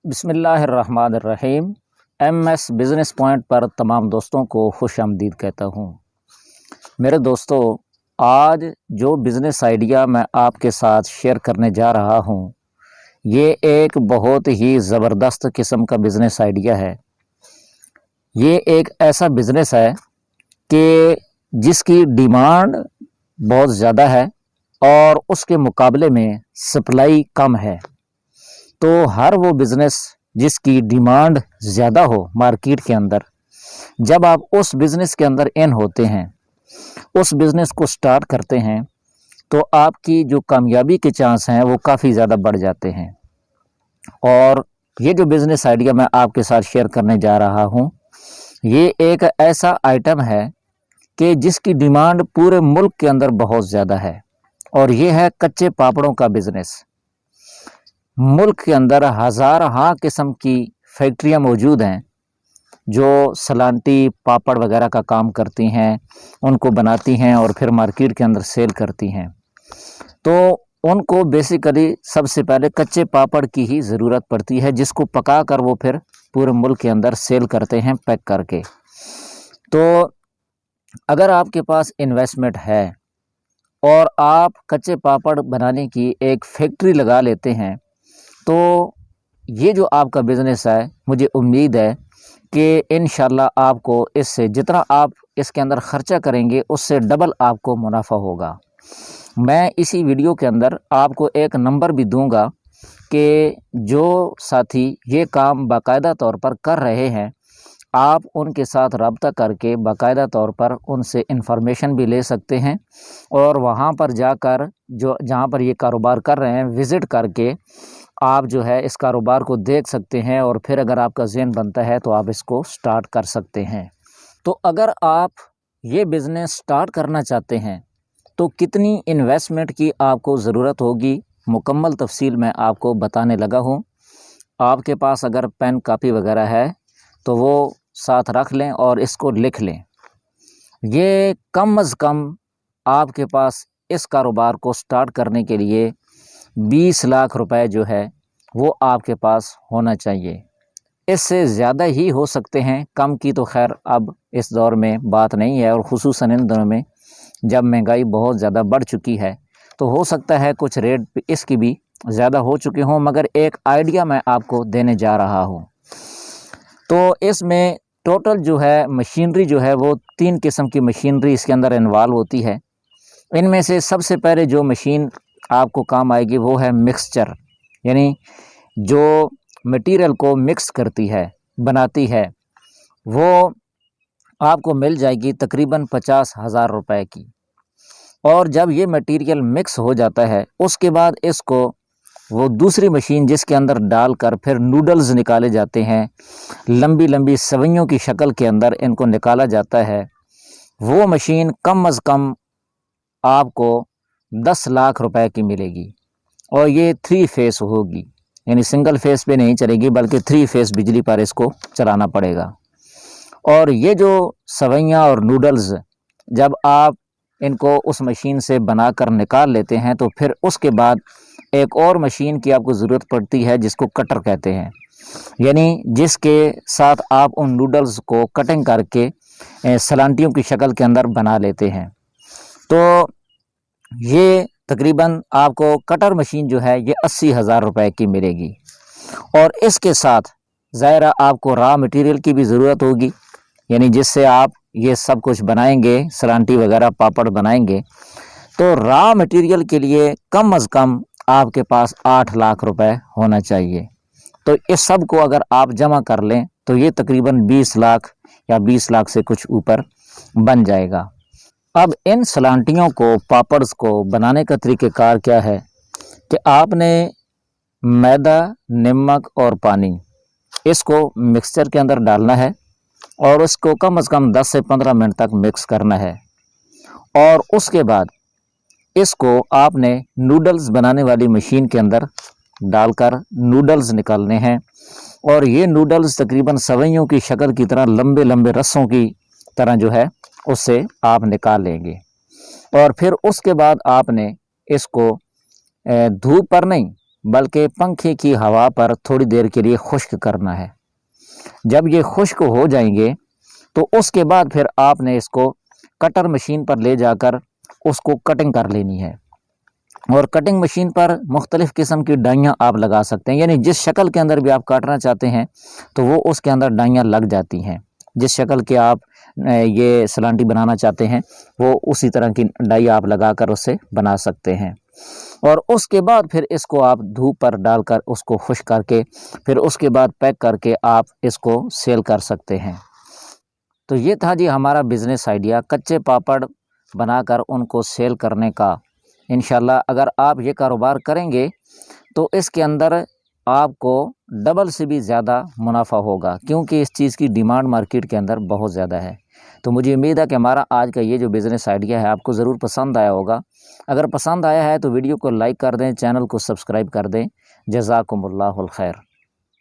بسم اللہ الرحمن الرحیم۔ ایم ایس بزنس پوائنٹ پر تمام دوستوں کو خوش آمدید کہتا ہوں۔ میرے دوستو، آج جو بزنس آئیڈیا میں آپ کے ساتھ شیئر کرنے جا رہا ہوں، یہ ایک بہت ہی زبردست قسم کا بزنس آئیڈیا ہے۔ یہ ایک ایسا بزنس ہے کہ جس کی ڈیمانڈ بہت زیادہ ہے اور اس کے مقابلے میں سپلائی کم ہے۔ تو ہر وہ بزنس جس کی ڈیمانڈ زیادہ ہو مارکیٹ کے اندر، جب آپ اس بزنس کے اندر ان ہوتے ہیں، اس بزنس کو سٹارٹ کرتے ہیں، تو آپ کی جو کامیابی کے چانس ہیں وہ کافی زیادہ بڑھ جاتے ہیں۔ اور یہ جو بزنس آئیڈیا میں آپ کے ساتھ شیئر کرنے جا رہا ہوں، یہ ایک ایسا آئٹم ہے کہ جس کی ڈیمانڈ پورے ملک کے اندر بہت زیادہ ہے، اور یہ ہے کچے پاپڑوں کا بزنس۔ ملک کے اندر ہزارہا قسم کی فیکٹریاں موجود ہیں جو سلانٹی پاپڑ وغیرہ کا کام کرتی ہیں، ان کو بناتی ہیں اور پھر مارکیٹ کے اندر سیل کرتی ہیں۔ تو ان کو بیسیکلی سب سے پہلے کچے پاپڑ کی ہی ضرورت پڑتی ہے، جس کو پکا کر وہ پھر پورے ملک کے اندر سیل کرتے ہیں پیک کر کے۔ تو اگر آپ کے پاس انویسٹمنٹ ہے اور آپ کچے پاپڑ بنانے کی ایک فیکٹری لگا لیتے ہیں، تو یہ جو آپ کا بزنس ہے، مجھے امید ہے کہ انشاءاللہ آپ کو اس سے جتنا آپ اس کے اندر خرچہ کریں گے، اس سے ڈبل آپ کو منافع ہوگا۔ میں اسی ویڈیو کے اندر آپ کو ایک نمبر بھی دوں گا کہ جو ساتھی یہ کام باقاعدہ طور پر کر رہے ہیں، آپ ان کے ساتھ رابطہ کر کے باقاعدہ طور پر ان سے انفارمیشن بھی لے سکتے ہیں، اور وہاں پر جا کر جہاں پر یہ کاروبار کر رہے ہیں، وزٹ کر کے آپ جو ہے اس کاروبار کو دیکھ سکتے ہیں، اور پھر اگر آپ کا ذہن بنتا ہے تو آپ اس کو سٹارٹ کر سکتے ہیں۔ تو اگر آپ یہ بزنس سٹارٹ کرنا چاہتے ہیں تو کتنی انویسٹمنٹ کی آپ کو ضرورت ہوگی، مکمل تفصیل میں آپ کو بتانے لگا ہوں۔ آپ کے پاس اگر پین کاپی وغیرہ ہے تو وہ ساتھ رکھ لیں اور اس کو لکھ لیں۔ یہ کم از کم آپ کے پاس اس کاروبار کو سٹارٹ کرنے کے لیے 20 لاکھ روپے جو ہے وہ آپ کے پاس ہونا چاہیے۔ اس سے زیادہ ہی ہو سکتے ہیں، کم کی تو خیر اب اس دور میں بات نہیں ہے، اور خصوصاً ان دنوں میں جب مہنگائی بہت زیادہ بڑھ چکی ہے تو ہو سکتا ہے کچھ ریٹ اس کی بھی زیادہ ہو چکے ہوں، مگر ایک آئیڈیا میں آپ کو دینے جا رہا ہوں۔ تو اس میں ٹوٹل جو ہے مشینری جو ہے وہ 3 قسم کی مشینری اس کے اندر انوالو ہوتی ہے۔ ان میں سے سب سے پہلے جو مشین آپ کو کام آئے گی وہ ہے مکسچر، یعنی جو مٹیریل کو مکس کرتی ہے، بناتی ہے، وہ آپ کو مل جائے گی تقریباً 50,000 روپے کی۔ اور جب یہ مٹیریل مکس ہو جاتا ہے، اس کے بعد اس کو وہ دوسری مشین جس کے اندر ڈال کر پھر نوڈلز نکالے جاتے ہیں، لمبی لمبی سوئیوں کی شکل کے اندر ان کو نکالا جاتا ہے، وہ مشین کم از کم آپ کو 10 لاکھ روپے کی ملے گی، اور یہ 3 فیس ہوگی، یعنی سنگل فیس پہ نہیں چلے گی بلکہ 3 فیس بجلی پر اس کو چلانا پڑے گا۔ اور یہ جو سوئیاں اور نوڈلز جب آپ ان کو اس مشین سے بنا کر نکال لیتے ہیں، تو پھر اس کے بعد ایک اور مشین کی آپ کو ضرورت پڑتی ہے جس کو کٹر کہتے ہیں، یعنی جس کے ساتھ آپ ان نوڈلز کو کٹنگ کر کے سلانٹیوں کی شکل کے اندر بنا لیتے ہیں۔ تو یہ تقریباً آپ کو کٹر مشین جو ہے یہ 80,000 روپے کی ملے گی، اور اس کے ساتھ ظاہرہ آپ کو را مٹیریل کی بھی ضرورت ہوگی، یعنی جس سے آپ یہ سب کچھ بنائیں گے، سلانٹی وغیرہ پاپڑ بنائیں گے، تو را مٹیریل کے لیے کم از کم آپ کے پاس 8 لاکھ روپے ہونا چاہیے۔ تو اس سب کو اگر آپ جمع کر لیں تو یہ تقریباً 20 لاکھ یا 20 لاکھ سے کچھ اوپر بن جائے گا۔ اب ان سلانٹیوں کو، پاپڑز کو بنانے کا طریقہ کار کیا ہے کہ آپ نے میدا، نمک اور پانی اس کو مکسچر کے اندر ڈالنا ہے، اور اس کو کم از کم 10 سے 15 منٹ تک مکس کرنا ہے، اور اس کے بعد اس کو آپ نے نوڈلز بنانے والی مشین کے اندر ڈال کر نوڈلز نکالنے ہیں، اور یہ نوڈلز تقریباً سوئیوں کی شکل کی طرح لمبے لمبے رسوں کی طرح جو ہے اس سے آپ نکال لیں گے، اور پھر اس کے بعد آپ نے اس کو دھوپ پر نہیں بلکہ پنکھے کی ہوا پر تھوڑی دیر کے لیے خشک کرنا ہے۔ جب یہ خشک ہو جائیں گے تو اس کے بعد پھر آپ نے اس کو کٹر مشین پر لے جا کر اس کو کٹنگ کر لینی ہے، اور کٹنگ مشین پر مختلف قسم کی ڈائیاں آپ لگا سکتے ہیں، یعنی جس شکل کے اندر بھی آپ کاٹنا چاہتے ہیں تو وہ اس کے اندر ڈائیاں لگ جاتی ہیں۔ جس شکل کے آپ یہ سلانٹی بنانا چاہتے ہیں وہ اسی طرح کی ڈائی آپ لگا کر اسے بنا سکتے ہیں، اور اس کے بعد پھر اس کو آپ دھوپ پر ڈال کر اس کو خشک کر کے پھر اس کے بعد پیک کر کے آپ اس کو سیل کر سکتے ہیں۔ تو یہ تھا جی ہمارا بزنس آئیڈیا، کچے پاپڑ بنا کر ان کو سیل کرنے کا۔ انشاءاللہ اگر آپ یہ کاروبار کریں گے تو اس کے اندر آپ کو ڈبل سے بھی زیادہ منافع ہوگا، کیونکہ اس چیز کی ڈیمانڈ مارکیٹ کے اندر بہت زیادہ ہے۔ تو مجھے امید ہے کہ ہمارا آج کا یہ جو بزنس آئیڈیا ہے آپ کو ضرور پسند آیا ہوگا۔ اگر پسند آیا ہے تو ویڈیو کو لائک کر دیں، چینل کو سبسکرائب کر دیں۔ جزاکم اللہ الخیر۔